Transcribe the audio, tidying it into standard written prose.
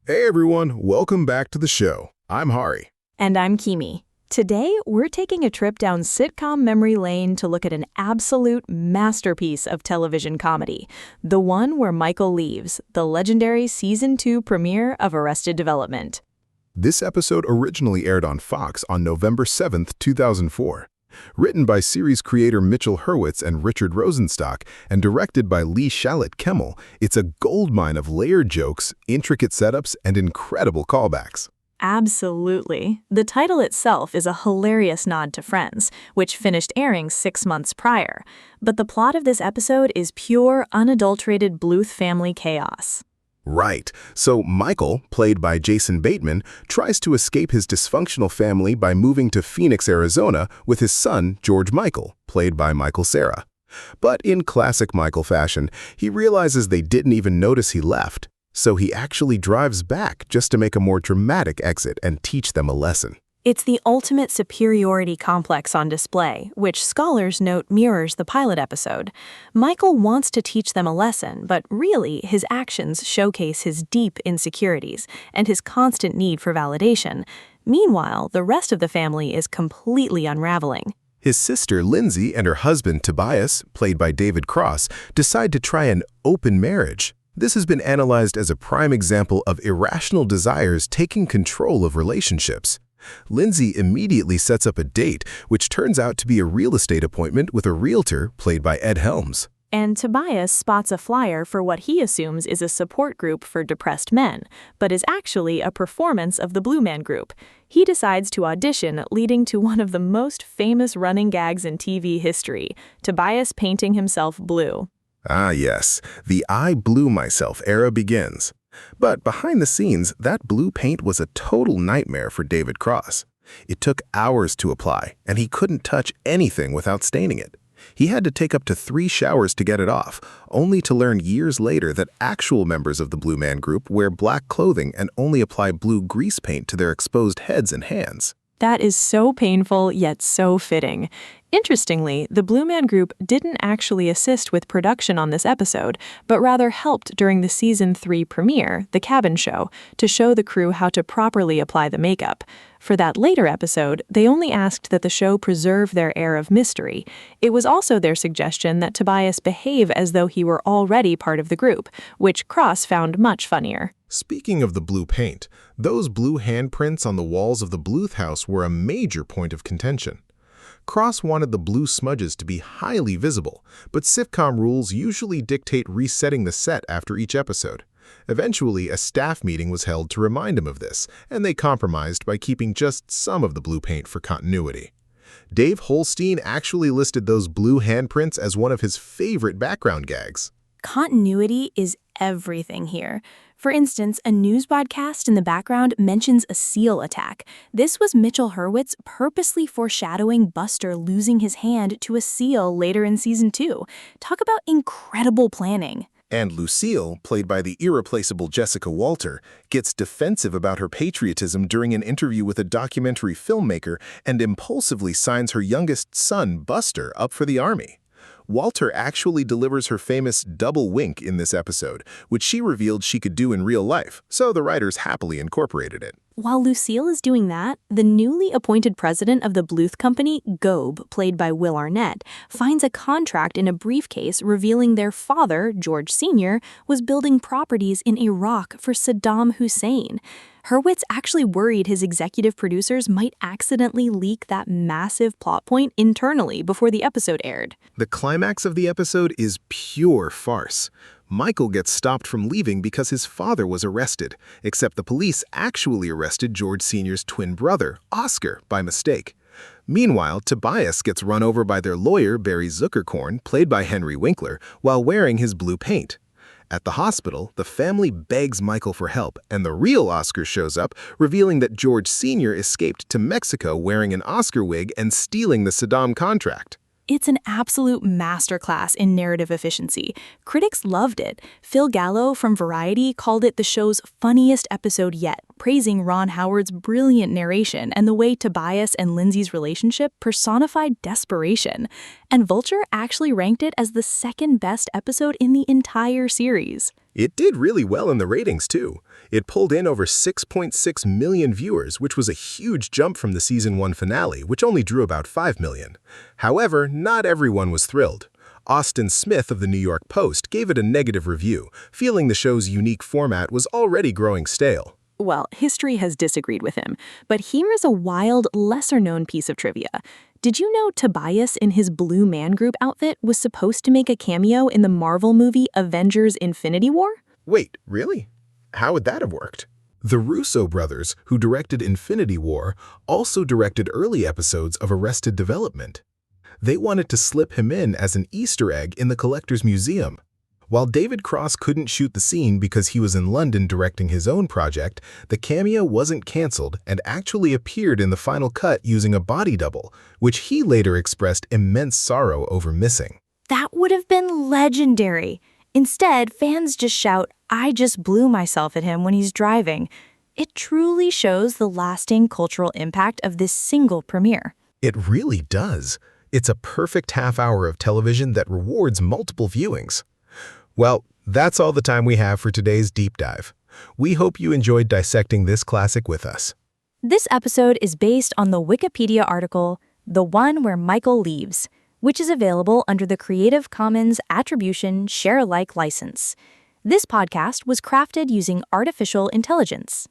Hey everyone, welcome back to the show. I'm Hari. And I'm Kimi. Today, we're taking a trip down sitcom memory lane to look at an absolute masterpiece of television comedy, the one where Michael leaves, the legendary Season 2 premiere of Arrested Development. This episode originally aired on Fox on November 7th, 2004. Written by series creator Mitchell Hurwitz and Richard Rosenstock and directed by Lee Shalit Kemmel, it's a goldmine of layered jokes, intricate setups, and incredible callbacks. Absolutely. The title itself is a hilarious nod to Friends, which finished airing 6 months prior. But the plot of this episode is pure, unadulterated Bluth family chaos. Right. So Michael, played by Jason Bateman, tries to escape his dysfunctional family by moving to Phoenix, Arizona with his son, George Michael, played by Michael Cera. But in classic Michael fashion, he realizes they didn't even notice he left. So he actually drives back just to make a more dramatic exit and teach them a lesson. It's the ultimate superiority complex on display, which scholars note mirrors the pilot episode. Michael wants to teach them a lesson, but really his actions showcase his deep insecurities and his constant need for validation. Meanwhile, the rest of the family is completely unraveling. His sister Lindsay and her husband Tobias, played by David Cross, decide to try an open marriage. This has been analyzed as a prime example of irrational desires taking control of relationships. Lindsay immediately sets up a date, which turns out to be a real estate appointment with a realtor played by Ed Helms. And Tobias spots a flyer for what he assumes is a support group for depressed men, but is actually a performance of the Blue Man Group. He decides to audition, leading to one of the most famous running gags in TV history, Tobias painting himself blue. Ah yes, the I blew myself era begins. But behind the scenes, that blue paint was a total nightmare for David Cross. It took hours to apply, and he couldn't touch anything without staining it. He had to take up to 3 showers to get it off, only to learn years later that actual members of the Blue Man Group wear black clothing and only apply blue grease paint to their exposed heads and hands. That is so painful, yet so fitting. Interestingly, the Blue Man Group didn't actually assist with production on this episode, but rather helped during the Season 3 premiere, The Cabin Show, to show the crew how to properly apply the makeup. For that later episode, they only asked that the show preserve their air of mystery. It was also their suggestion that Tobias behave as though he were already part of the group, which Cross found much funnier. Speaking of the blue paint, those blue handprints on the walls of the Bluth house were a major point of contention. Cross wanted the blue smudges to be highly visible, but sitcom rules usually dictate resetting the set after each episode. Eventually, a staff meeting was held to remind him of this, and they compromised by keeping just some of the blue paint for continuity. Dave Holstein actually listed those blue handprints as one of his favorite background gags. Continuity is everything here. For instance, a news broadcast in the background mentions a seal attack. This was Mitchell Hurwitz purposely foreshadowing Buster losing his hand to a seal later in Season 2. Talk about incredible planning. And Lucille, played by the irreplaceable Jessica Walter, gets defensive about her patriotism during an interview with a documentary filmmaker and impulsively signs her youngest son, Buster, up for the Army. Walter actually delivers her famous double wink in this episode, which she revealed she could do in real life, so the writers happily incorporated it. While Lucille is doing that, the newly appointed president of the Bluth company, Gobe, played by Will Arnett, finds a contract in a briefcase revealing their father, George Sr., was building properties in Iraq for Saddam Hussein. Hurwitz actually worried his executive producers might accidentally leak that massive plot point internally before the episode aired. The climax of the episode is pure farce. Michael gets stopped from leaving because his father was arrested, except the police actually arrested George Sr.'s twin brother, Oscar, by mistake. Meanwhile, Tobias gets run over by their lawyer, Barry Zuckerkorn, played by Henry Winkler, while wearing his blue paint. At the hospital, the family begs Michael for help, and the real Oscar shows up, revealing that George Sr. escaped to Mexico wearing an Oscar wig and stealing the Saddam contract. It's an absolute masterclass in narrative efficiency. Critics loved it. Phil Gallo from Variety called it the show's funniest episode yet, praising Ron Howard's brilliant narration and the way Tobias and Lindsay's relationship personified desperation. And Vulture actually ranked it as the second best episode in the entire series. It did really well in the ratings, too. It pulled in over 6.6 million viewers, which was a huge jump from the season 1 finale, which only drew about 5 million. However, not everyone was thrilled. Austin Smith of the New York Post gave it a negative review, feeling the show's unique format was already growing stale. Well, history has disagreed with him, but here is a wild, lesser-known piece of trivia. Did you know Tobias in his Blue Man Group outfit was supposed to make a cameo in the Marvel movie Avengers: Infinity War? Wait, really? How would that have worked? The Russo brothers, who directed Infinity War, also directed early episodes of Arrested Development. They wanted to slip him in as an Easter egg in the Collector's Museum. While David Cross couldn't shoot the scene because he was in London directing his own project, the cameo wasn't canceled and actually appeared in the final cut using a body double, which he later expressed immense sorrow over missing. That would have been legendary. Instead, fans just shout, "I just blew myself" at him when he's driving. It truly shows the lasting cultural impact of this single premiere. It really does. It's a perfect half hour of television that rewards multiple viewings. Well, that's all the time we have for today's deep dive. We hope you enjoyed dissecting this classic with us. This episode is based on the Wikipedia article, "The One Where Michael Leaves," which is available under the Creative Commons Attribution Share Alike license. This podcast was crafted using artificial intelligence.